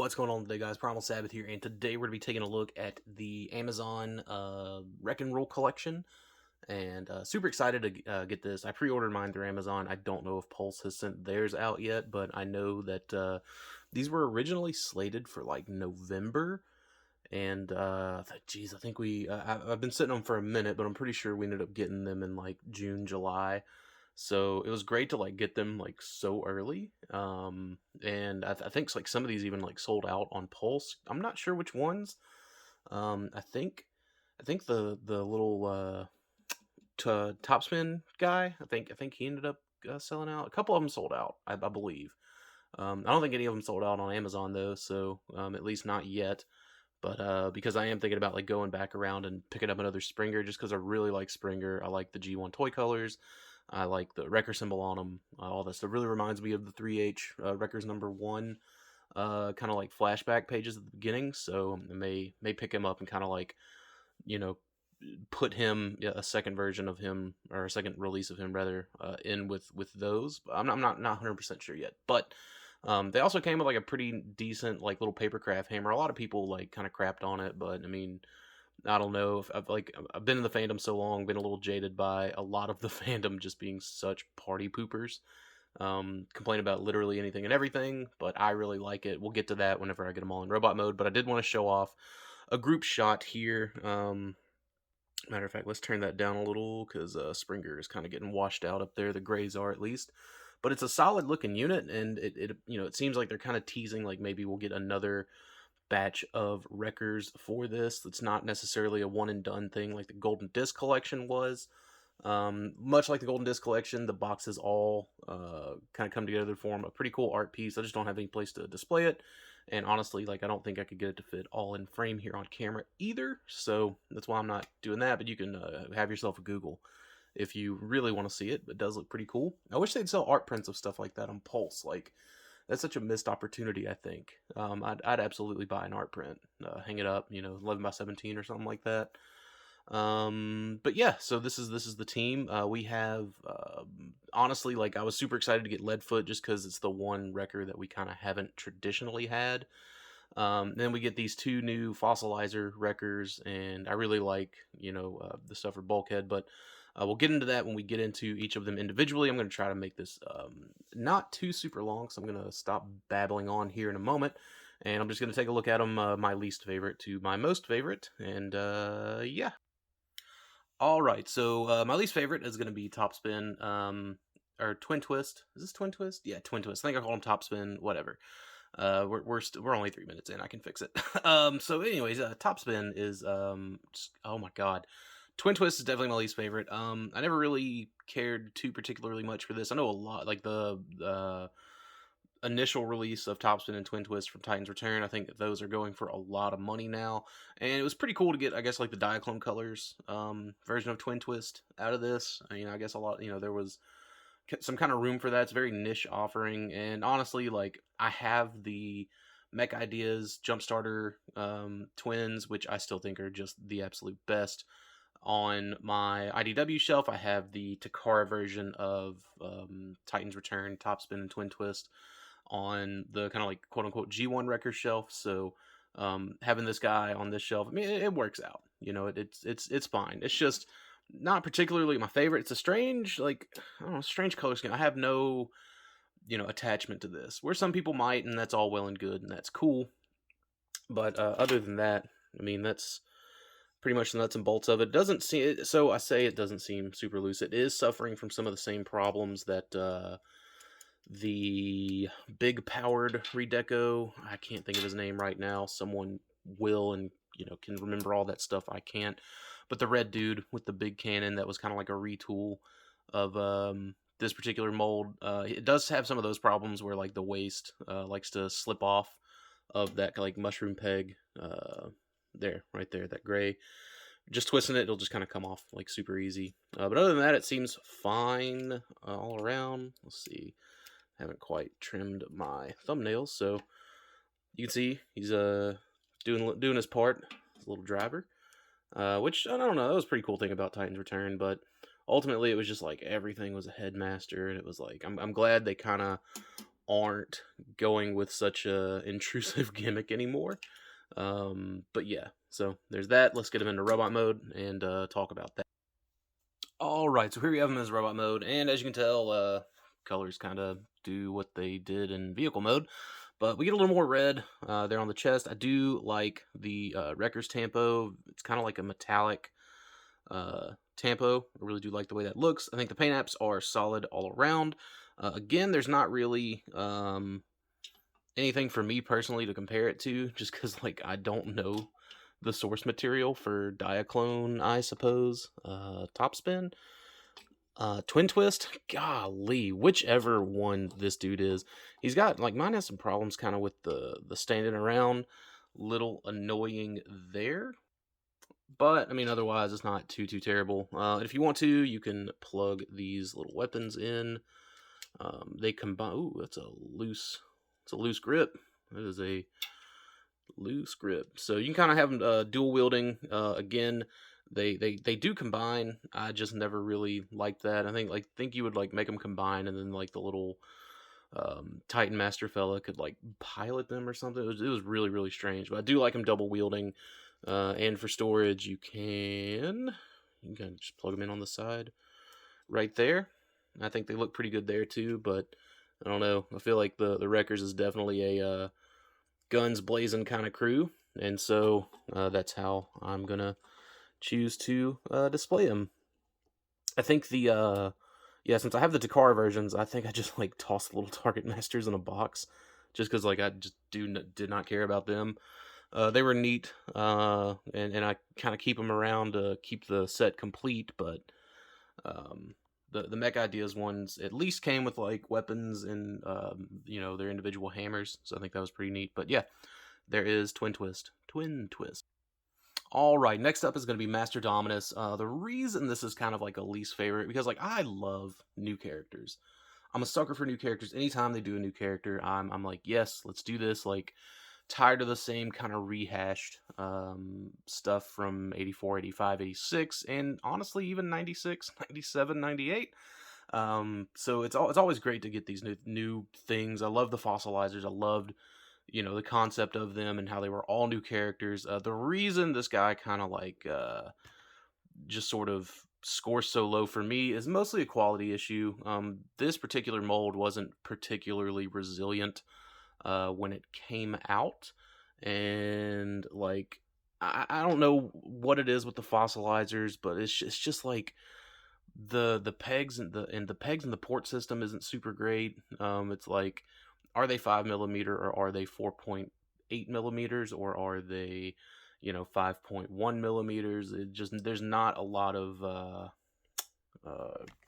What's going on today, guys? Primal Sabbath here, and today we're going to be taking a look at the Amazon Wreck and Roll collection, and super excited to get this. I pre-ordered mine through Amazon. I don't know if Pulse has sent theirs out yet, but I know that these were originally slated for like November, and geez, I think I've been sitting on them for a minute, but I'm pretty sure we ended up getting them in like June, July. So it was great to like get them like so early. And I think like some of these even like sold out on Pulse. I'm not sure which ones. I think the little Topspin guy. I think he ended up selling out. A couple of them sold out, I believe. I don't think any of them sold out on Amazon though. So at least not yet. But because I am thinking about like going back around and picking up another Springer, just because I really like Springer. I like the G1 toy colors. I like the Wrecker symbol on them. All this stuff really reminds me of the 3H Wreckers #1 kind of like flashback pages at the beginning. So I may pick him up and kind of like, you know, put him a second version of him, or a second release of him rather, in with those. I'm not 100% sure yet. But they also came with like a pretty decent like little papercraft hammer. A lot of people like kind of crapped on it, but I mean, I don't know if I've been in the fandom so long, been a little jaded by a lot of the fandom just being such party poopers. Complain about literally anything and everything, but I really like it. We'll get to that whenever I get them all in robot mode, but I did want to show off a group shot here. Matter of fact, let's turn that down a little because Springer is kind of getting washed out up there. The grays are, at least. But it's a solid looking unit, and it seems like they're kind of teasing like maybe we'll get another batch of Wreckers for this. That's not necessarily a one and done thing like the Golden Disc collection was. Much like the Golden Disc collection, the boxes all kind of come together to form a pretty cool art piece. I just don't have any place to display it, and honestly, like, I don't think I could get it to fit all in frame here on camera either, so that's why I'm not doing that. But you can have yourself a Google if you really want to see it. It does look pretty cool. I wish they'd sell art prints of stuff like that on Pulse. Like, that's such a missed opportunity, I think. I'd absolutely buy an art print, hang it up, 11 by 17 or something like that. But yeah, so this is the team. We have, honestly, like, I was super excited to get Leadfoot just because it's the one Wrecker that we kind of haven't traditionally had. Then we get these two new Fossilizer Wreckers, and I really like, the stuff for Bulkhead, but we'll get into that when we get into each of them individually. I'm going to try to make this not too super long, so I'm going to stop babbling on here in a moment, and I'm just going to take a look at them, my least favorite to my most favorite, and yeah. Alright, so my least favorite is going to be Topspin, or Twintwist. Is this Twintwist? Yeah, Twintwist. I think I call him Topspin, whatever. We're only 3 minutes in. I can fix it. So anyways, Topspin is oh my god, Twintwist is definitely my least favorite. I never really cared too particularly much for this. I know a lot, like the initial release of Topspin and Twintwist from Titan's Return. I think that those are going for a lot of money now, and it was pretty cool to get, I guess, like the Diaclone Colors version of Twintwist out of this. I mean, I guess a lot, there was some kind of room for that. It's a very niche offering, and honestly, like, I have the Mech Ideas Jumpstarter twins, which I still think are just the absolute best. On my IDW shelf, I have the Takara version of Titan's Return, Topspin, and Twintwist on the kind of like quote-unquote G1 Wrecker shelf. So having this guy on this shelf, I mean, it works out. It's fine. It's just not particularly my favorite. It's a strange, like, I don't know, strange color scheme. I have no, attachment to this, where some people might, and that's all well and good, and that's cool. But other than that, I mean, that's pretty much the nuts and bolts of it. Doesn't seem, so I say it doesn't seem super loose. It is suffering from some of the same problems that the big powered redeco, I can't think of his name right now. Someone will, and can remember all that stuff. I can't. But the red dude with the big cannon, that was kind of like a retool of this particular mold. It does have some of those problems where, like, the waist likes to slip off of that, like, mushroom peg. Right there, that gray. Just twisting it, it'll just kind of come off like super easy. But other than that, it seems fine all around. Let's see. Haven't quite trimmed my thumbnails, so you can see he's doing his part, his little driver. Which, I don't know, that was a pretty cool thing about Titan's Return, but ultimately it was just like everything was a headmaster, and it was like, I'm glad they kind of aren't going with such a intrusive gimmick anymore. But yeah, so there's that. Let's get him into robot mode and talk about that. All right, so here we have him as robot mode, and as you can tell, colors kind of do what they did in vehicle mode, but we get a little more red there on the chest. I do like the Wrecker's Tampo. It's kind of like a metallic Tampo. I really do like the way that looks. I think the paint apps are solid all around. Again, there's not really anything for me personally to compare it to, just because like I don't know the source material for Diaclone, I suppose. Topspin, Twintwist, golly, whichever one this dude is, he's got like mine has some problems kind of with the standing around, little annoying there. But I mean, otherwise, it's not too terrible. If you want to, you can plug these little weapons in. They combine. Ooh, it's a loose grip. That is a loose grip. So you can kind of have them dual wielding. Again, they do combine. I just never really liked that. I think you would like make them combine, and then like the little Titan Master fella could like pilot them or something. It was really strange. But I do like them double wielding. And for storage, you can just plug them in on the side right there. I think they look pretty good there too, but I don't know. I feel like the Wreckers is definitely a guns blazing kind of crew, and so that's how I'm gonna choose to display them. I think the since I have the Takara versions, I think I just like toss the little Target Masters in a box, just because like I just did not care about them. They were neat, and I kind of keep them around to keep the set complete, but the Mech Ideas ones at least came with like weapons and their individual hammers, so I think that was pretty neat. But yeah, there is Twintwist. All right, next up is going to be Masterdominus. The reason this is kind of like a least favorite, because like I love new characters. I'm a sucker for new characters. Anytime they do a new character, I'm like, yes, let's do this. Like, tired of the same kind of rehashed stuff from 84, 85, 86, and honestly even 96, 97, 98. So it's always great to get these new things. I love the fossilizers. I loved the concept of them and how they were all new characters. The reason this guy kind of like just sort of scores so low for me is mostly a quality issue. This particular mold wasn't particularly resilient when it came out, and like I don't know what it is with the fossilizers, but it's just like the pegs and the pegs in the port system isn't super great. It's like, are they 5mm or are they 4.8mm or are they 5.1mm? It just, there's not a lot of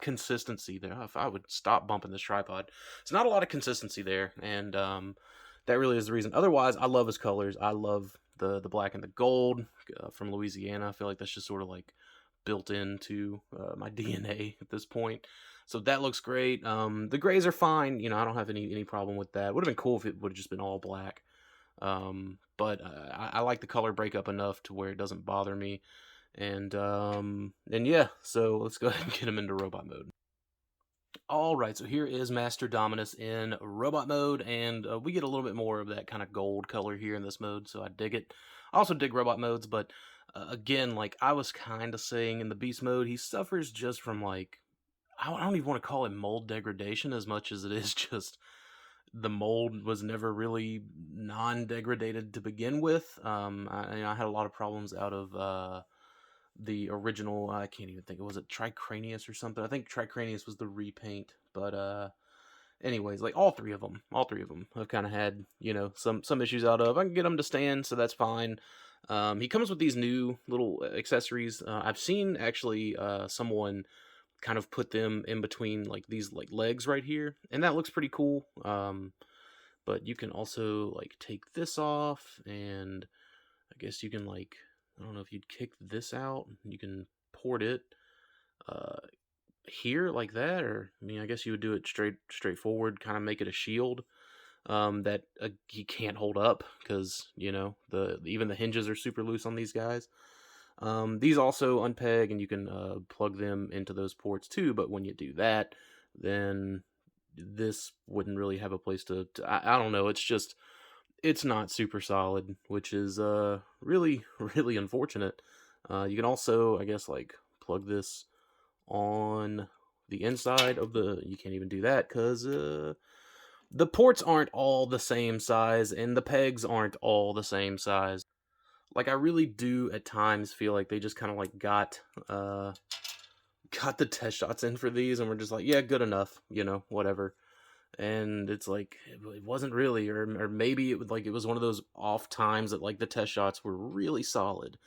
consistency there. If I would stop bumping this tripod, it's not a lot of consistency there, and that really is the reason. Otherwise, I love his colors. I love the black and the gold from Louisiana. I feel like that's just sort of like built into my DNA at this point. So that looks great. The grays are fine. I don't have any problem with that. Would have been cool if it would have just been all black. But I like the color breakup enough to where it doesn't bother me. And yeah, so let's go ahead and get him into robot mode. Alright, so here is Masterdominus in robot mode, and we get a little bit more of that kind of gold color here in this mode, so I dig it. I also dig robot modes, but again, like I was kind of saying in the beast mode, he suffers just from like, I don't even want to call it mold degradation as much as it is just the mold was never really non-degradated to begin with. I had a lot of problems out of the original. I can't even think. Was it Tricranius or something? I think Tricranius was the repaint. But anyways, like all three of them have kind of had some issues out of. I can get them to stand, so that's fine. He comes with these new little accessories. I've seen actually someone kind of put them in between like these like legs right here, and that looks pretty cool. But you can also like take this off, and I guess you can like, I don't know if you'd kick this out. You can port it here like that, or I mean, I guess you would do it straightforward, kind of make it a shield that he can't hold up because even the hinges are super loose on these guys. These also unpeg, and you can plug them into those ports too. But when you do that, then this wouldn't really have a place to I don't know. It's not super solid, which is really really unfortunate. You can also, I guess, like plug this on the inside of the. You can't even do that because the ports aren't all the same size and the pegs aren't all the same size. Like I really do at times feel like they just kind of like got the test shots in for these and we're just like, yeah, good enough, whatever. And it's like it wasn't really, or maybe it was one of those off times that like the test shots were really solid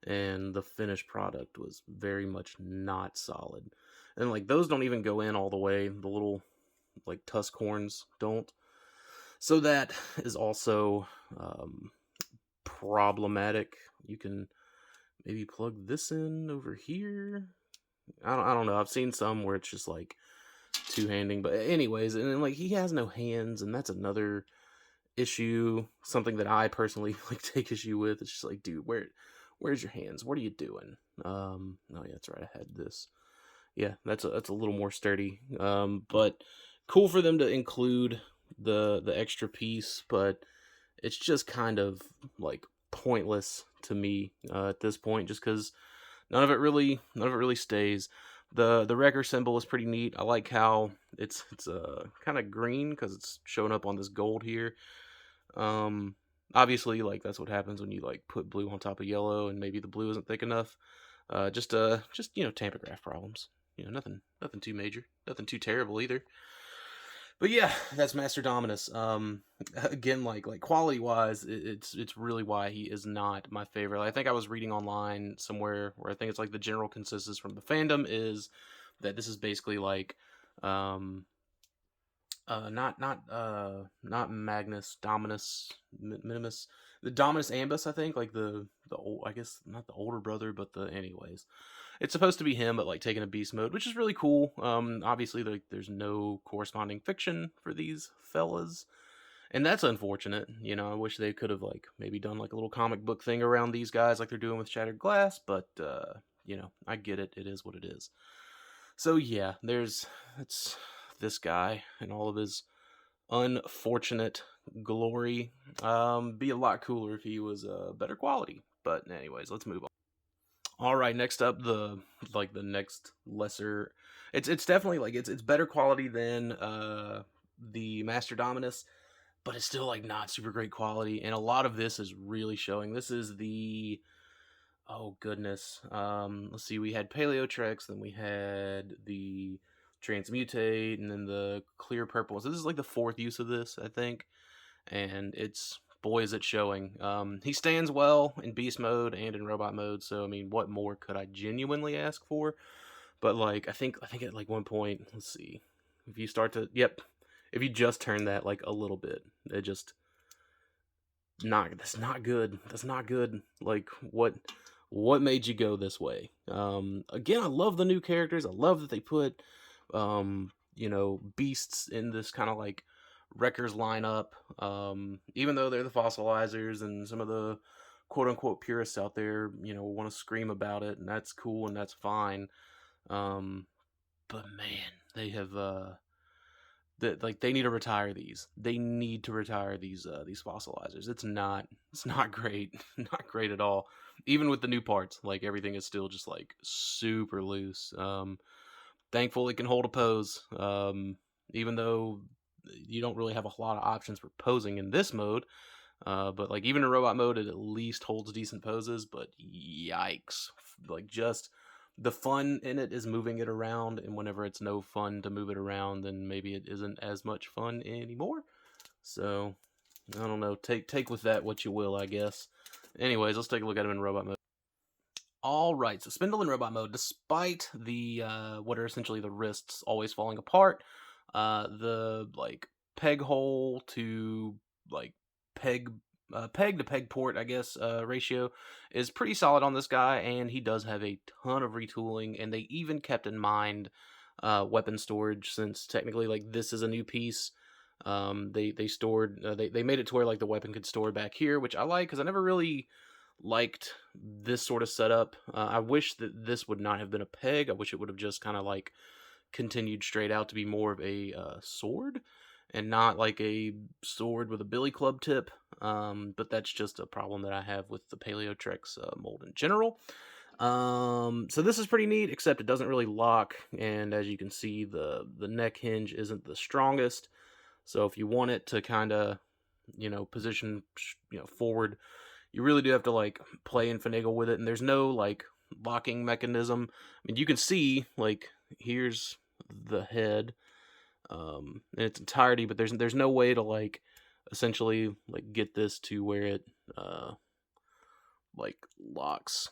and the finished product was very much not solid. And like those don't even go in all the way. The little like tusk horns don't. So that is also problematic. You can maybe plug this in over here. I don't know. I've seen some where it's just like two-handing, but anyways, and then like he has no hands, and that's another issue. Something that I personally like take issue with. It's just like, dude, where's your hands? What are you doing? Oh yeah, that's right. I had this. Yeah, that's a little more sturdy. But cool for them to include the extra piece, but it's just kind of like pointless to me at this point, just because none of it really stays. The wrecker symbol is pretty neat. I like how it's kind of green because it's showing up on this gold here. Obviously, like that's what happens when you like put blue on top of yellow, and maybe the blue isn't thick enough. Just tampograph problems. Nothing too major, nothing too terrible either. But yeah, that's Masterdominus. Again, like quality wise, it's really why he is not my favorite. I think I was reading online somewhere where I think it's like the general consensus from the fandom is that this is basically like, not Magnus, Dominus, Minimus, the Dominus Ambus. I think like the old, I guess not the older brother, but the anyways. It's supposed to be him, but like taking a beast mode, which is really cool. Obviously, there's no corresponding fiction for these fellas, and that's unfortunate. I wish they could have like maybe done like a little comic book thing around these guys, like they're doing with Shattered Glass. But I get it. It is what it is. So yeah, it's this guy and all of his unfortunate glory. Be a lot cooler if he was better quality. But anyways, let's move on. All right, next up, the next lesser. It's definitely like it's better quality than the Masterdominus, but it's still like not super great quality, and a lot of this is really showing. This is the oh goodness. Let's see. We had Paleotrex, then we had the Transmutate, and then the clear purple. So this is like the fourth use of this, I think, and it's boy is it showing. He stands well in beast mode and in robot mode, so I mean, what more could I genuinely ask for? But like, I think at like one point, let's see, if you start to, if you just turn that like a little bit, it just that's not good. That's not good. Like what made you go this way? Again, I love the new characters. I love that they put beasts in this kind of like wreckers lineup. Even though they're the fossilizers and some of the quote unquote purists out there, want to scream about it, and that's cool and that's fine. But man, they have they need to retire these. They need to retire these fossilizers. It's not great. Not great at all. Even with the new parts, like everything is still just like super loose. Thankful it can hold a pose. Even though you don't really have a lot of options for posing in this mode. But like even in robot mode, it at least holds decent poses. But yikes! Like just the fun in it is moving it around, and whenever it's no fun to move it around, then maybe it isn't as much fun anymore. So I don't know. Take with that what you will, I guess. Anyways, let's take a look at him in robot mode. All right, so Spindle in robot mode, despite the what are essentially the wrists always falling apart, the like peg hole to like peg to peg port, I guess, ratio is pretty solid on this guy, and he does have a ton of retooling, and they even kept in mind weapon storage, since technically like this is a new piece. They stored they made it to where like the weapon could store back here, which I like because I never really liked this sort of setup. I wish that this would not have been a peg. I wish it would have just kind of like continued straight out to be more of a sword and not like a sword with a billy club tip. But that's just a problem that I have with the Paleotrex mold in general. So this is pretty neat, except it doesn't really lock, and as you can see, the neck hinge isn't the strongest. So if you want it to kind of, position, forward, you really do have to like play and finagle with it, and there's no like locking mechanism. I mean, you can see like here's the head in its entirety, but there's no way to like essentially like get this to where it like locks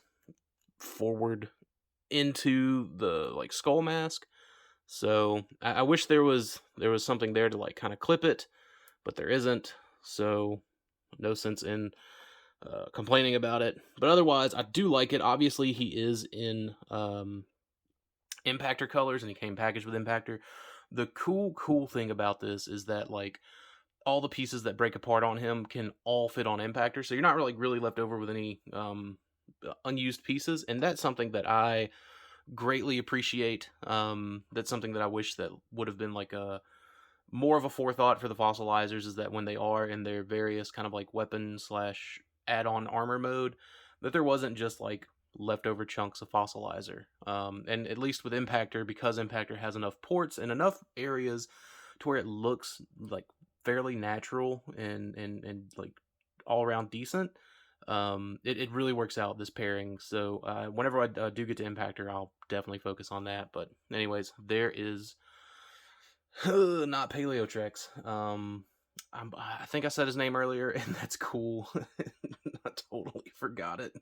forward into the like skull mask. So I wish there was something there to like kind of clip it, but there isn't. So no sense in complaining about it. But otherwise, I do like it. Obviously, he is in Impactor colors, and he came packaged with Impactor. The cool thing about this is that like all the pieces that break apart on him can all fit on Impactor, so you're not really left over with any unused pieces, and that's something that I greatly appreciate. That's something that I wish that would have been like a more of a forethought for the fossilizers, is that when they are in their various kind of like weapon / add-on armor mode, that there wasn't just like leftover chunks of fossilizer. And at least with Impactor, because Impactor has enough ports and enough areas to where it looks like fairly natural and like all around decent, it really works out, this pairing. So whenever I do get to Impactor, I'll definitely focus on that. But anyways, there is not Paleotrex. I think I said his name earlier, and that's cool. I totally forgot it.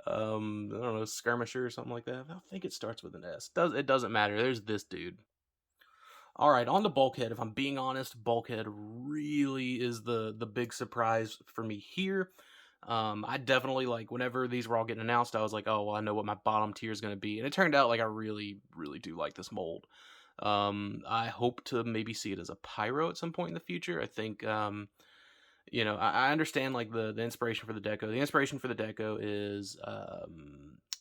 I don't know, Skirmisher or something like that. I think it starts with an S. It doesn't matter. There's this dude. All right, on to Bulkhead. If I'm being honest, Bulkhead really is the big surprise for me here. I definitely, like, whenever these were all getting announced, I was like, oh, well, I know what my bottom tier is going to be. And it turned out like I really do like this mold. I hope to maybe see it as a pyro at some point in the future. I think, I understand like the inspiration for the deco. The inspiration for the deco is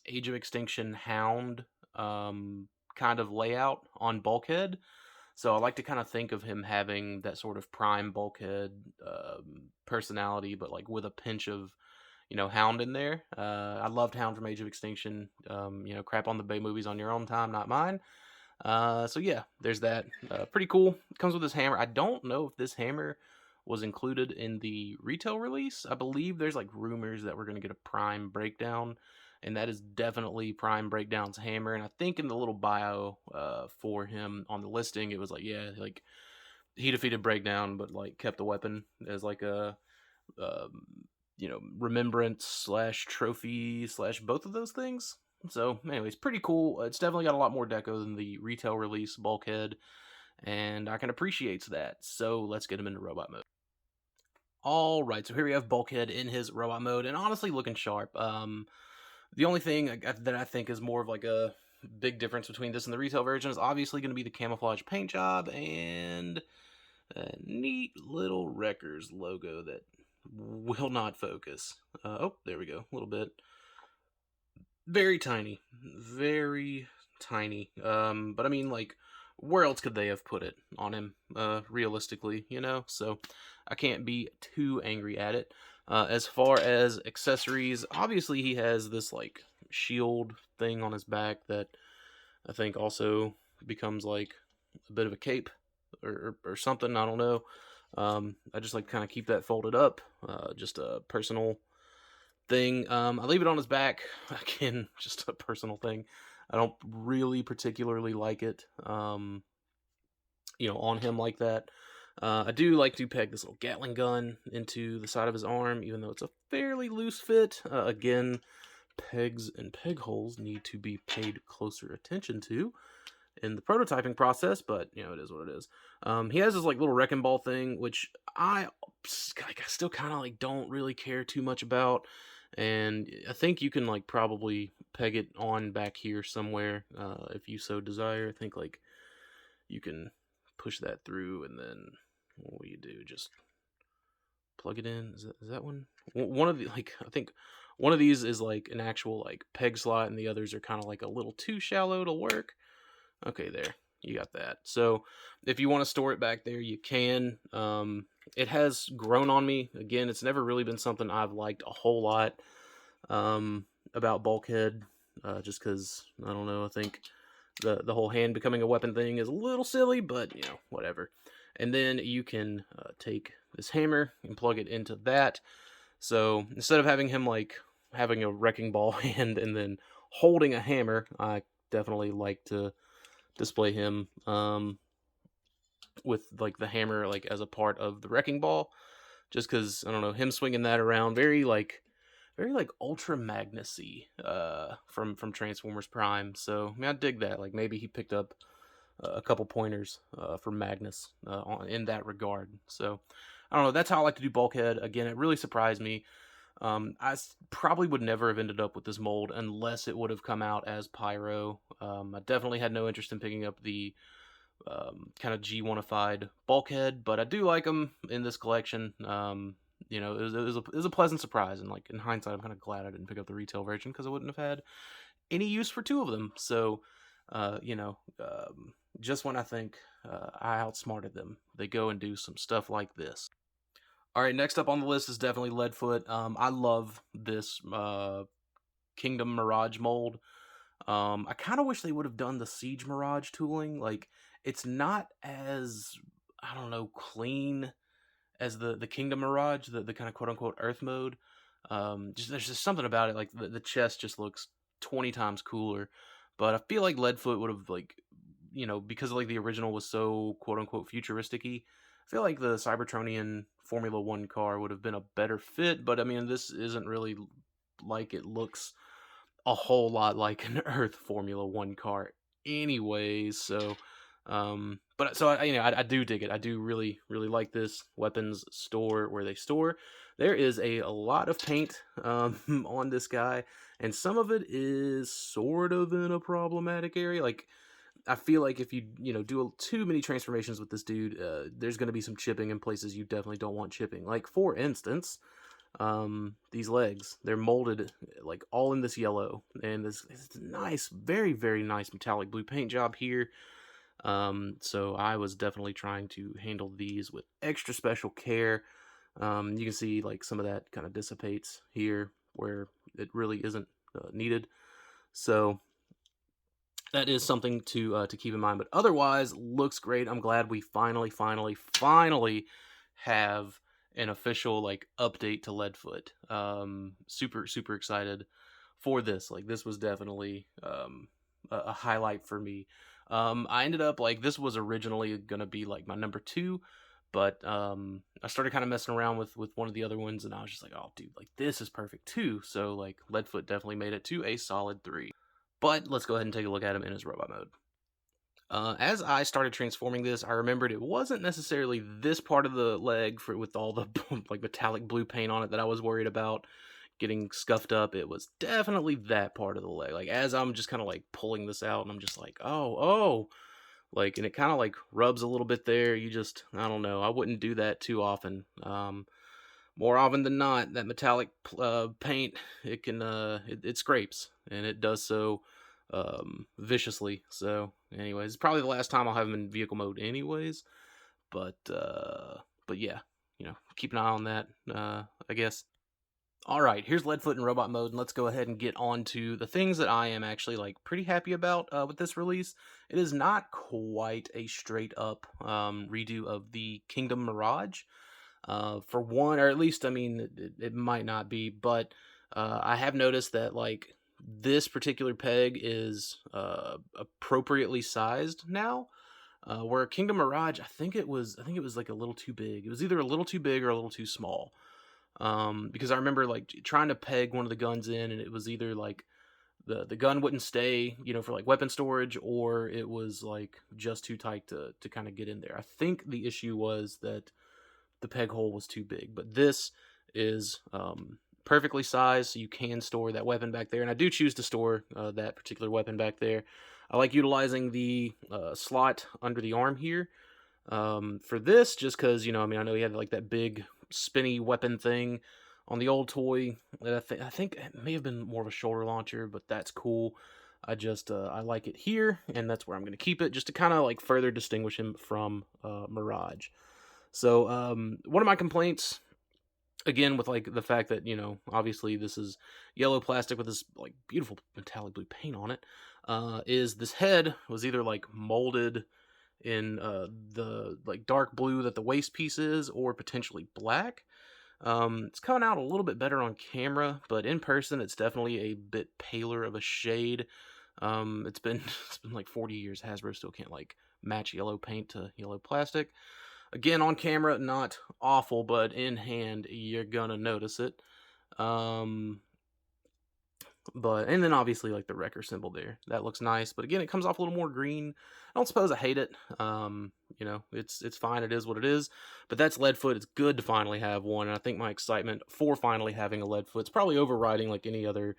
Age of Extinction Hound kind of layout on Bulkhead. So I like to kind of think of him having that sort of prime Bulkhead personality, but like with a pinch of, Hound in there. I loved Hound from Age of Extinction. Crap on the Bay movies on your own time, not mine. So yeah, there's that. Pretty cool. Comes with this hammer. I don't know if this hammer was included in the retail release. I believe there's like rumors that we're going to get a Prime Breakdown, and that is definitely Prime Breakdown's hammer. And I think in the little bio for him on the listing, it was like, yeah, like he defeated Breakdown, but like kept the weapon as like a remembrance / trophy / both of those things. So anyways, pretty cool. It's definitely got a lot more deco than the retail release Bulkhead, and I can appreciate that. So let's get him into robot mode. All right, so here we have Bulkhead in his robot mode, and honestly looking sharp. The only thing that I think is more of like a big difference between this and the retail version is obviously going to be the camouflage paint job and a neat little Wreckers logo that will not focus. Oh, there we go, a little bit. Very tiny. Very tiny. But I mean, like, where else could they have put it on him, realistically, So I can't be too angry at it. As far as accessories, obviously he has this, like, shield thing on his back that I think also becomes, like, a bit of a cape or something, I don't know. I just like kind of keep that folded up. Just a personal thing. I leave it on his back. Again, just a personal thing. I don't really particularly like it, on him like that. I do like to peg this little Gatling gun into the side of his arm, even though it's a fairly loose fit. Again, pegs and peg holes need to be paid closer attention to in the prototyping process, but it is what it is. He has this like little wrecking ball thing, which I still kind of like don't really care too much about. And I think you can like probably peg it on back here somewhere if you so desire. I think like you can push that through, and then what you do, just plug it in. Is that one? One of the like I think one of these is like an actual like peg slot, and the others are kind of like a little too shallow to work. Okay, there. you got that. So if you want to store it back there, you can. It has grown on me. Again, it's never really been something I've liked a whole lot about Bulkhead, just because, I don't know, I think the whole hand becoming a weapon thing is a little silly, but, you know, whatever. And then you can take this hammer and plug it into that. So instead of having him like having a wrecking ball hand and then holding a hammer, I definitely like to display him with like the hammer like as a part of the wrecking ball, just because, I don't know, him swinging that around very like Ultra Magnus-y from Transformers Prime. So I mean, I dig that. Like maybe he picked up a couple pointers from Magnus in that regard. So I don't know. That's how I like to do Bulkhead. Again, it really surprised me. Probably would never have ended up with this mold unless it would have come out as Pyro. I definitely had no interest in picking up the kind of G1ified Bulkhead, but I do like them in this collection. You know, it was a pleasant surprise, and like in hindsight, I'm kind of glad I didn't pick up the retail version because I wouldn't have had any use for two of them. So, you know, just when I think I outsmarted them, they go and do some stuff like this. All right, next up on the list is definitely Leadfoot. I love this Kingdom Mirage mold. I kind of wish they would have done the Siege Mirage tooling. Like, it's not as, I don't know, clean as the Kingdom Mirage, the kind of quote unquote Earth mode. There's just something about it. Like the chest just looks 20 times cooler. But I feel like Leadfoot would have, like, you know, because like the original was so quote unquote futuristic-y, I feel like the Cybertronian Formula One car would have been a better fit. But I mean, this isn't really like it looks a whole lot like an Earth Formula One car, anyways. So, but so I, you know, I do dig it. I do really like this weapons store where they store. There is a lot of paint on this guy, and some of it is sort of in a problematic area. Like, I feel like if you know do too many transformations with this dude, there's going to be some chipping in places you definitely don't want chipping. Like, for instance, these legs, they're molded like all in this yellow, and this nice, very nice metallic blue paint job here. So I was definitely trying to handle these with extra special care. You can see like some of that kind of dissipates here where it really isn't needed. So that is something to keep in mind. But otherwise, looks great. I'm glad we finally have an official like update to Leadfoot. Super excited for this. Like, this was definitely a highlight for me. I ended up, like, this was originally gonna be like my number 2, but I started kind of messing around with one of the other ones, and I was just like, oh dude, like this is perfect too. So like Leadfoot definitely made it to a solid 3. But let's go ahead and take a look at him in his robot mode. As I started transforming this, I remembered it wasn't necessarily this part of the leg with all the like metallic blue paint on it that I was worried about getting scuffed up. It was definitely that part of the leg. Like, as I'm just kind of like pulling this out, and I'm just like, oh, like, and it kind of like rubs a little bit there. You just, I don't know. I wouldn't do that too often. More often than not, that metallic paint, it can it scrapes, and it does so viciously. So anyways, it's probably the last time I'll have him in vehicle mode anyways. But yeah, you know, keep an eye on that, I guess. Alright, here's Leadfoot in robot mode, and let's go ahead and get on to the things that I am actually like pretty happy about with this release. It is not quite a straight up redo of the Kingdom Mirage. For one, or at least, I mean, it might not be, but I have noticed that like this particular peg is appropriately sized now. Where Kingdom Mirage, I think it was like a little too big. It was either a little too big or a little too small. Because I remember like trying to peg one of the guns in, and it was either like the gun wouldn't stay, you know, for like weapon storage, or it was like just too tight to kind of get in there. I think the issue was that the peg hole was too big, but this is perfectly sized, so you can store that weapon back there. And I do choose to store that particular weapon back there. I like utilizing the slot under the arm here for this, just because, you know, I mean, I know he had like that big spinny weapon thing on the old toy. I think it may have been more of a shoulder launcher, but that's cool. I like it here, and that's where I'm going to keep it, just to kind of like further distinguish him from Mirage. So one of my complaints, again, with like the fact that, you know, obviously this is yellow plastic with this like beautiful metallic blue paint on it, is this head was either like molded in the like dark blue that the waist piece is, or potentially black. It's coming out a little bit better on camera, but in person it's definitely a bit paler of a shade. It's been it's been like 40 years. Hasbro still can't like match yellow paint to yellow plastic. Again, on camera, not awful, but in hand, you're gonna notice it. But and then obviously like the wrecker symbol there, that looks nice. But again, it comes off a little more green. I don't suppose I hate it. You know, it's fine. It is what it is. But that's Leadfoot. It's good to finally have one, and I think my excitement for finally having a Leadfoot is probably overriding like any other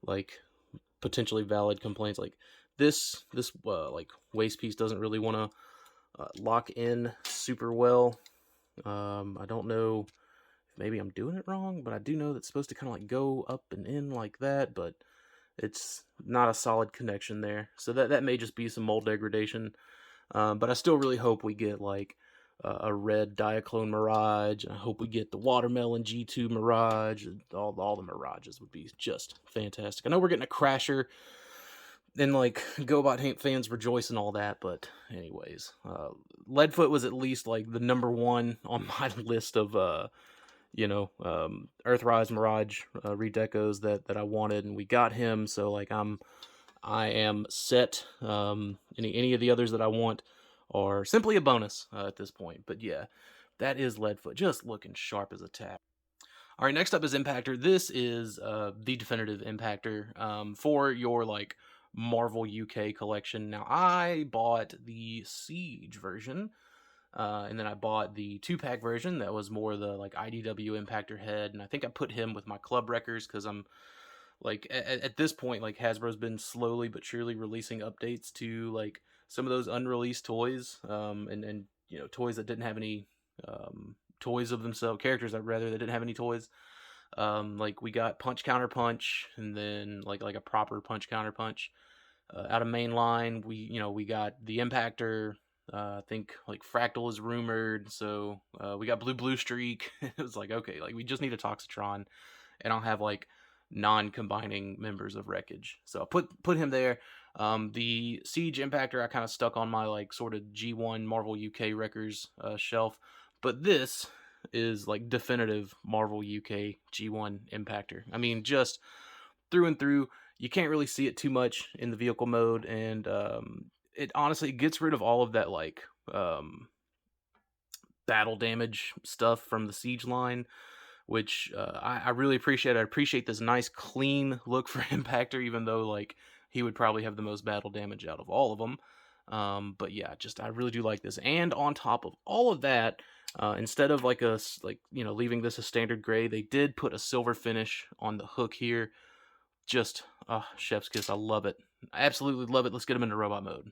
like potentially valid complaints. Like this like waist piece doesn't really want to lock in super well. I don't know if maybe I'm doing it wrong, but I do know that's supposed to kind of like go up and in like that, but it's not a solid connection there. So that may just be some mold degradation. But I still really hope we get like a red Diaclone Mirage. I hope we get the Watermelon G2 Mirage. All the Mirages would be just fantastic. I know we're getting a Crasher, and like GoBot fans rejoice and all that, but anyways, Leadfoot was at least like the number one on my list of Earthrise Mirage redecos that I wanted, and we got him. So like I am set. Any of the others that I want are simply a bonus at this point. But yeah, that is Leadfoot, just looking sharp as a tack. All right, next up is Impactor. This is the definitive Impactor for your like Marvel UK collection. Now I bought the Siege version, and then I bought the 2-pack version that was more the like IDW Impactor head, and I think I put him with my club wreckers because I'm like at this point, like Hasbro's been slowly but surely releasing updates to like some of those unreleased toys, and you know, toys that didn't have any toys of themselves, characters that rather that didn't have any toys. Like we got Punch Counter Punch, and then like a proper Punch Counter Punch. Out of mainline, we got the Impactor. I think like Fractal is rumored, so we got Blue Streak. It was like, okay, like we just need a Toxitron, and I'll have like non-combining members of Wreckage. So I put him there. The Siege Impactor I kind of stuck on my like sort of G1 Marvel UK Wreckers shelf, but this is like definitive Marvel UK G1 Impactor. I mean, just through and through. You can't really see it too much in the vehicle mode, and it honestly gets rid of all of that like battle damage stuff from the Siege line, which I really appreciate. I appreciate this nice clean look for Impactor, even though like he would probably have the most battle damage out of all of them. But yeah, just I really do like this. And on top of all of that, instead of like leaving this a standard gray, they did put a silver finish on the hook here. Just chef's kiss. I love it. I absolutely love it. Let's get him into robot mode.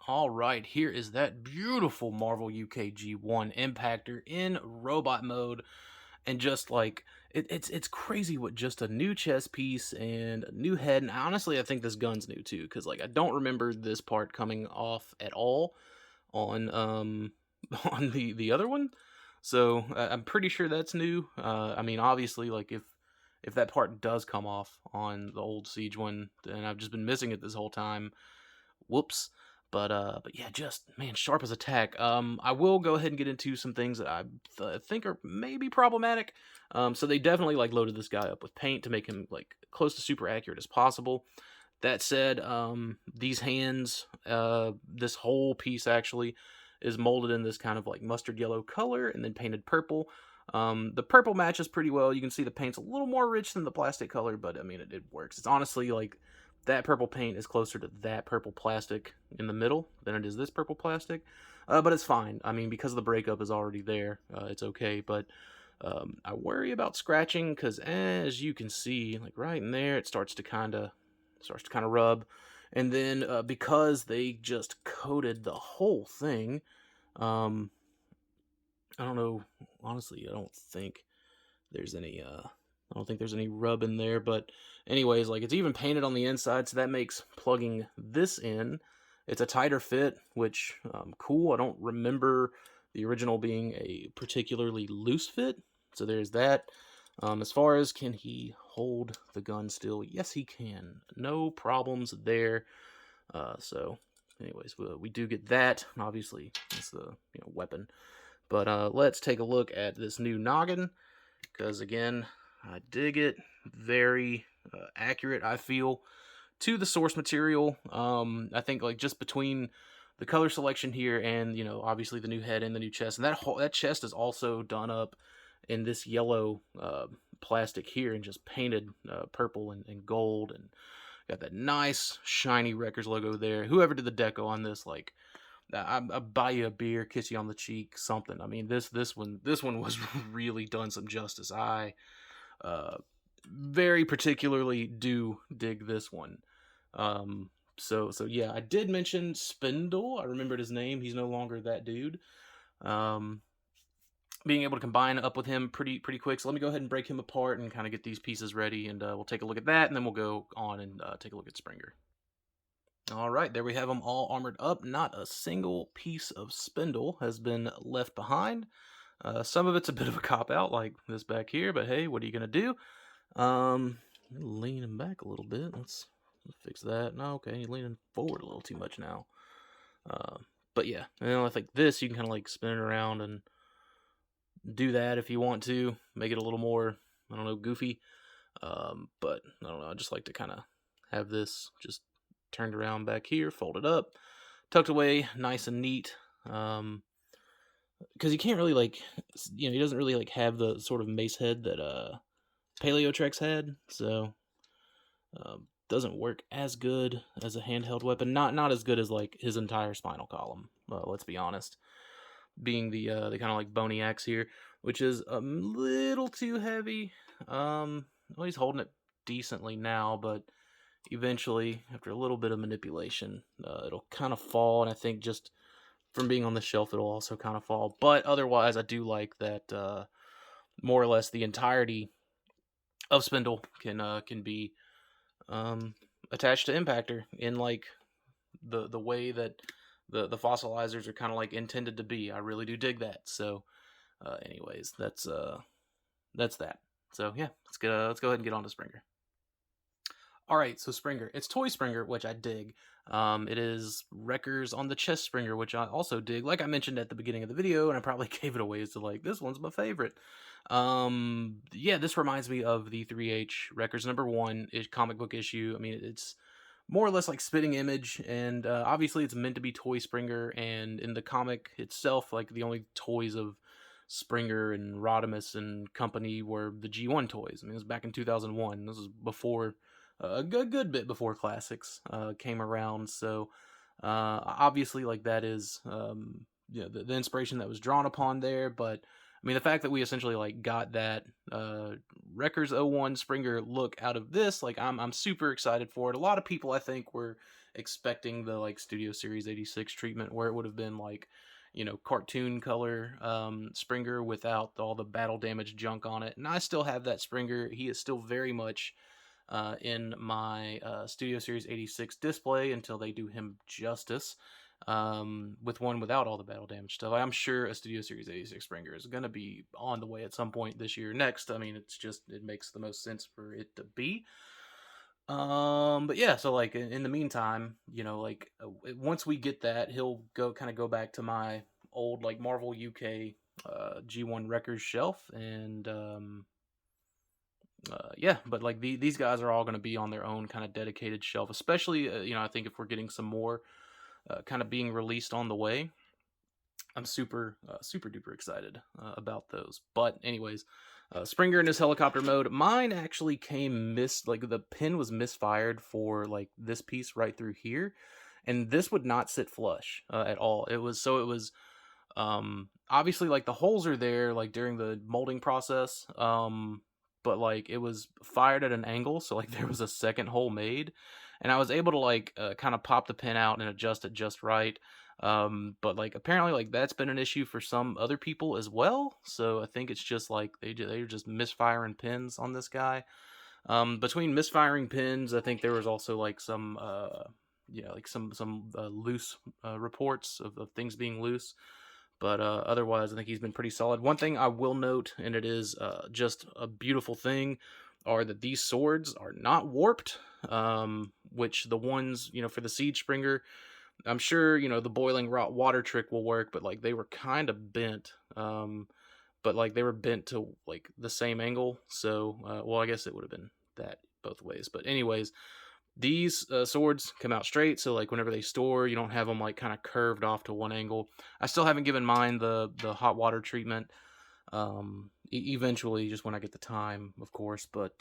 All right, here is that beautiful Marvel UK G1 Impactor in robot mode, and just like it's crazy what just a new chest piece and a new head. And honestly, I think this gun's new too, because like I don't remember this part coming off at all on on the other one. So I'm pretty sure that's new. I mean, obviously, like if that part does come off on the old Siege one, then I've just been missing it this whole time. Whoops. But yeah, just man, sharp as a tack. I will go ahead and get into some things that I think are maybe problematic. So they definitely like loaded this guy up with paint to make him like close to super accurate as possible. That said, these hands, this whole piece actually is molded in this kind of like mustard yellow color and then painted purple. The purple matches pretty well. You can see the paint's a little more rich than the plastic color, but I mean, it works. It's honestly like that purple paint is closer to that purple plastic in the middle than it is this purple plastic. But it's fine. I mean, because the breakup is already there, it's okay. But I worry about scratching because, as you can see, like right in there, it starts to kind of rub. And then because they just coated the whole thing, I don't know. Honestly, I don't think there's any I don't think there's any rub in there, but anyways, like it's even painted on the inside, so that makes plugging this in. It's a tighter fit, which cool. I don't remember the original being a particularly loose fit, so there's that. As far as can he hold the gun still? Yes, he can. No problems there. So, anyways, we do get that. Obviously, it's the weapon. But let's take a look at this new noggin, because again, I dig it. Very accurate, I feel, to the source material. I think like just between the color selection here and obviously the new head and the new chest, and that chest is also done up in this yellow plastic here and just painted purple and gold, and got that nice shiny Wreckers logo there. Whoever did the deco on this, like, I buy you a beer, kiss you on the cheek, something. I mean, this one was really done some justice. I very particularly do dig this one. So yeah, I did mention Spindle. I remembered his name. He's no longer that dude. Being able to combine up with him pretty quick. So let me go ahead and break him apart and kind of get these pieces ready, and we'll take a look at that, and then we'll go on and take a look at Springer. All right, there we have them all armored up. Not a single piece of Spindle has been left behind. Some of it's a bit of a cop-out, like this back here, but hey, what are you going to do? Lean him back a little bit. Let's fix that. No, okay, he's leaning forward a little too much now. But yeah, I think this, you can kind of like spin it around and do that if you want to. Make it a little more, I don't know, goofy. But I don't know, I just like to kind of have this just turned around back here, folded up, tucked away, nice and neat. Because you can't really like, he doesn't really like have the sort of mace head that Paleotrex had, so doesn't work as good as a handheld weapon. Not as good as like his entire spinal column. Let's be honest. Being the kind of like bony axe here, which is a little too heavy. Well, he's holding it decently now, but eventually, after a little bit of manipulation, it'll kind of fall, and I think just from being on the shelf, it'll also kind of fall. But otherwise, I do like that more or less the entirety of Spindle can be attached to Impactor in like the way that the fossilizers are kind of like intended to be. I really do dig that. So, anyways, that's that. So yeah, let's go ahead and get on to Springer. Alright, so Springer. It's Toy Springer, which I dig. It is Wreckers on the chest Springer, which I also dig. Like I mentioned at the beginning of the video, and I probably gave it away as to like, this one's my favorite. Yeah, this reminds me of the 3H Wreckers #1 comic book issue. I mean, it's more or less like spitting image, and obviously it's meant to be Toy Springer, and in the comic itself, like the only toys of Springer and Rodimus and company were the G1 toys. I mean, it was back in 2001. This was before a good bit before classics came around. So obviously, like that is the inspiration that was drawn upon there. But I mean, the fact that we essentially like got that Wreckers '01 Springer look out of this, like I'm super excited for it. A lot of people, I think, were expecting the like Studio Series 86 treatment, where it would have been like cartoon color Springer without all the battle damage junk on it. And I still have that Springer. He is still very much in my Studio Series 86 display until they do him justice with one without all the battle damage stuff. I'm sure a Studio Series 86 Springer is going to be on the way at some point this year next. I mean, it makes the most sense for it to be. But yeah, so like in the meantime, once we get that, he'll go back to my old like Marvel UK G1 Wreckers shelf, and yeah, but like these guys are all going to be on their own kind of dedicated shelf, especially I think if we're getting some more kind of being released on the way. I'm super duper excited about those. But anyways, Springer in his helicopter mode. Mine actually came like the pin was misfired for like this piece right through here, and this would not sit flush at all. It was obviously like the holes are there like during the molding process, but like it was fired at an angle, so like there was a second hole made, and I was able to like kind of pop the pin out and adjust it just right. But like apparently like that's been an issue for some other people as well. So I think it's just like they're just misfiring pins on this guy. Between misfiring pins, I think there was also like some like some loose reports of things being loose. But otherwise, I think he's been pretty solid. One thing I will note, and it is just a beautiful thing, are that these swords are not warped. Which the ones for the Siege Springer, I'm sure the boiling water trick will work, but like they were kind of bent. But like they were bent to like the same angle. So well, I guess it would have been that both ways. But anyways, these swords come out straight, so like whenever they store, you don't have them like kind of curved off to one angle. I still haven't given mine the hot water treatment. Eventually, just when I get the time, of course. But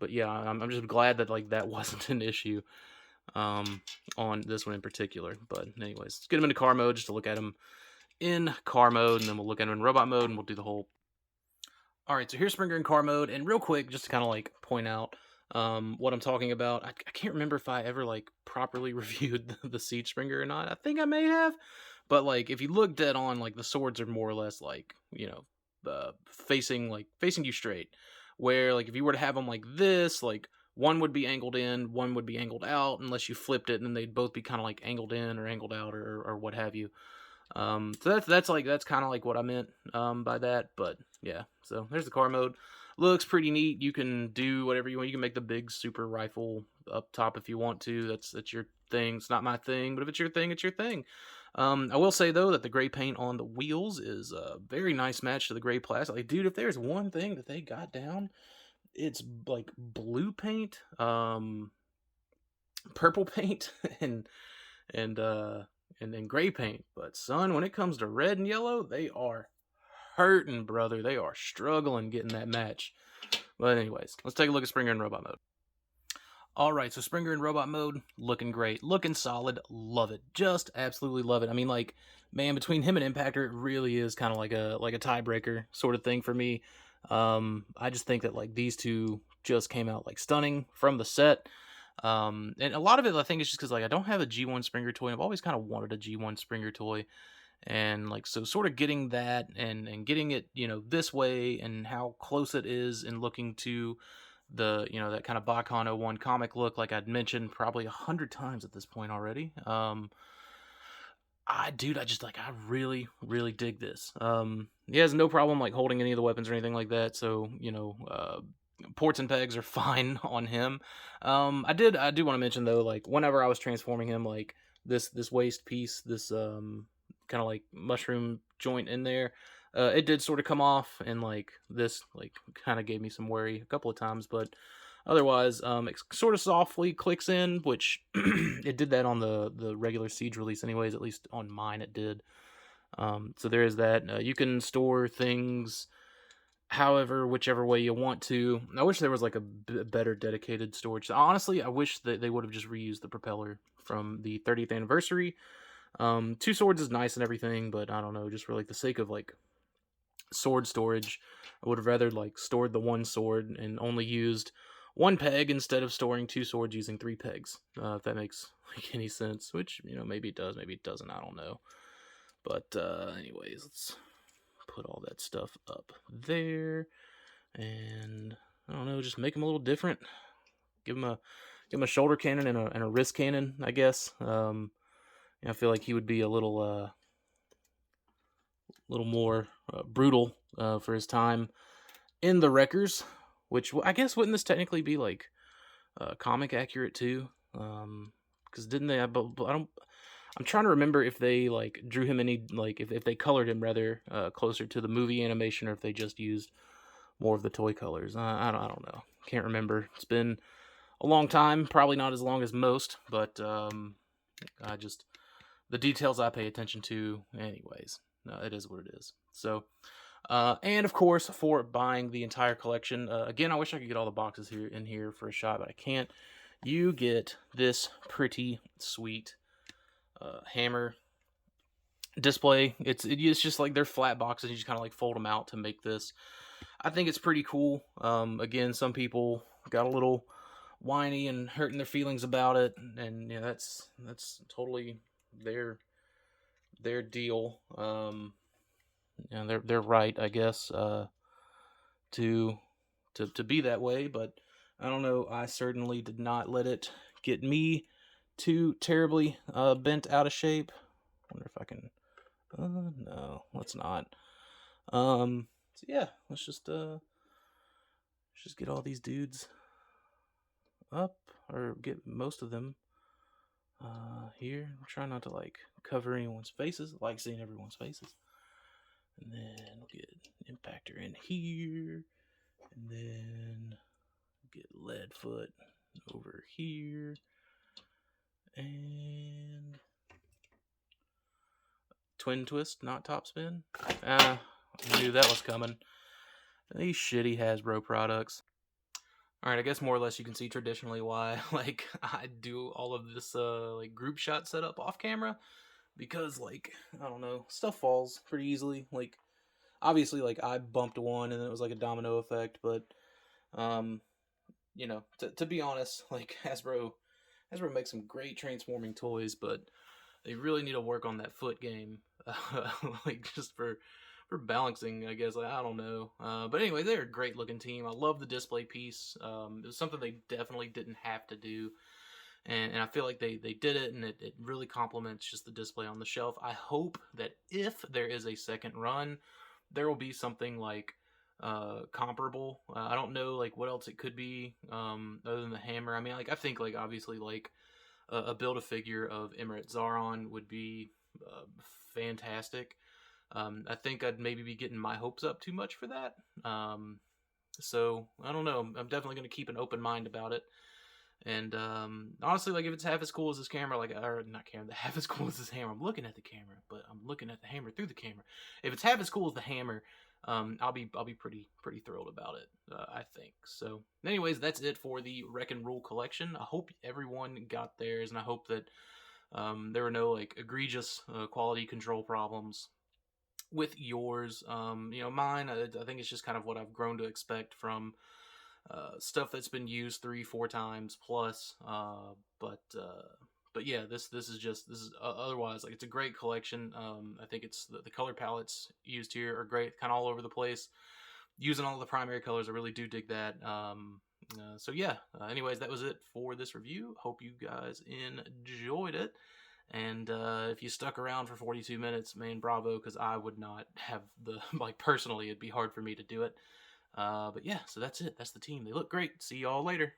yeah, I'm just glad that like that wasn't an issue on this one in particular. But anyways, let's get them into car mode just to look at them in car mode, and then we'll look at them in robot mode, and we'll do the whole. All right, so here's Springer in car mode, and real quick, just to kind of like point out what I'm talking about. I can't remember if I ever like properly reviewed the Siege Springer or not. I think I may have, but like if you look dead on, like the swords are more or less like facing you straight. Where like if you were to have them like this, like one would be angled in, one would be angled out, unless you flipped it, and then they'd both be kind of like angled in or angled out or what have you. So that's kind of like what I meant by that. But yeah, so there's the car mode. Looks pretty neat. You can do whatever you want. You can make the big super rifle up top if you want to. That's your thing. It's not my thing, but if it's your thing, it's your thing. I will say though that the gray paint on the wheels is a very nice match to the gray plastic. Like, dude, if there's one thing that they got down, it's like blue paint, purple paint, and then gray paint. But son, when it comes to red and yellow, they are hurting, brother. They are struggling getting that match. But anyways, let's take a look at Springer in robot mode. All right, so Springer in robot mode, looking great, looking solid, love it, just absolutely love it. I mean, like, man, between him and Impactor, it really is kind of like a tiebreaker sort of thing for me. I just think that like these two just came out like stunning from the set. And a lot of it, I think, is just because like I don't have a G1 Springer toy. I've always kind of wanted a G1 Springer toy, and like so, sort of getting that and getting it, this way, and how close it is, and looking to the that kind of Bakan 01 comic look, like I'd mentioned probably 100 times at this point already. I just like I really dig this. He has no problem like holding any of the weapons or anything like that. So ports and pegs are fine on him. I do want to mention though, like whenever I was transforming him, like this waist piece, this kind of like mushroom joint in there, it did sort of come off, and like this like kind of gave me some worry a couple of times, but otherwise it sort of softly clicks in, which it did that on the regular Siege release anyways, at least on mine it did. So there is that. You can store things however, whichever way you want to. I wish there was like a better dedicated storage. Honestly, I wish that they would have just reused the propeller from the 30th anniversary. Two swords is nice and everything, but I don't know, just for like the sake of like sword storage, I would have rather like stored the one sword and only used one peg instead of storing two swords using three pegs. If that makes like any sense, which maybe it does, maybe it doesn't, I don't know. But anyways, let's put all that stuff up there, and I don't know, just make them a little different. Give him a shoulder cannon and a wrist cannon, I guess. I feel like he would be a little more brutal for his time in the Wreckers, which I guess wouldn't this technically be like comic accurate too? Because didn't they? I'm trying to remember if they like drew him any like if they colored him rather closer to the movie animation, or if they just used more of the toy colors. I don't know. Can't remember. It's been a long time. Probably not as long as most, but I just the details I pay attention to, anyways. It is what it is. So, and of course, for buying the entire collection, again, I wish I could get all the boxes in here for a shot, but I can't. You get this pretty sweet hammer display. It's just like they're flat boxes. You just kind of like fold them out to make this. I think it's pretty cool. Again, some people got a little whiny and hurting their feelings about it, and that's totally their their deal. And they're right, I guess, to be that way. But I don't know. I certainly did not let it get me too terribly bent out of shape. Wonder if I can. No, let's not. So yeah, let's just get all these dudes up, or get most of them here. I'm trying not to like cover anyone's faces. I like seeing everyone's faces. And then we'll get Impactor in here, and then get Leadfoot over here, and Twintwist, not Topspin. I knew that was coming. These shitty Hasbro products. All right, I guess more or less you can see traditionally why like I do all of this like group shot setup off camera, because like I don't know, stuff falls pretty easily. Like obviously like I bumped one and then it was like a domino effect, but you know, to be honest, like Hasbro makes some great transforming toys, but they really need to work on that foot game, like just for balancing, I guess. I don't know, but anyway, they're a great looking team. I love the display piece. It was something they definitely didn't have to do, and I feel like they did it, and it really complements just the display on the shelf. I hope that if there is a second run, there will be something like comparable. I don't know like what else it could be other than the hammer. I mean, like I think like obviously like a build a figure of Emirate Zaron would be fantastic. I think I'd maybe be getting my hopes up too much for that. So I don't know. I'm definitely going to keep an open mind about it. And honestly, like if it's half as cool as this camera, like or not camera, half as cool as this hammer. I'm looking at the camera, but I'm looking at the hammer through the camera. If it's half as cool as the hammer, I'll be pretty thrilled about it. I think so. Anyways, that's it for the Wreck and Rule collection. I hope everyone got theirs, and I hope that there were no like egregious quality control problems with yours. You know, mine. I think it's just kind of what I've grown to expect from stuff that's been used 3-4 times plus. But yeah, this is otherwise like it's a great collection. I think it's the color palettes used here are great, kind of all over the place. Using all the primary colors, I really do dig that. So yeah. Anyways, that was it for this review. Hope you guys enjoyed it. And if you stuck around for 42 minutes, man, bravo, because I would not have the like personally, it'd be hard for me to do it. But yeah, so that's it. That's the team. They look great. See y'all later.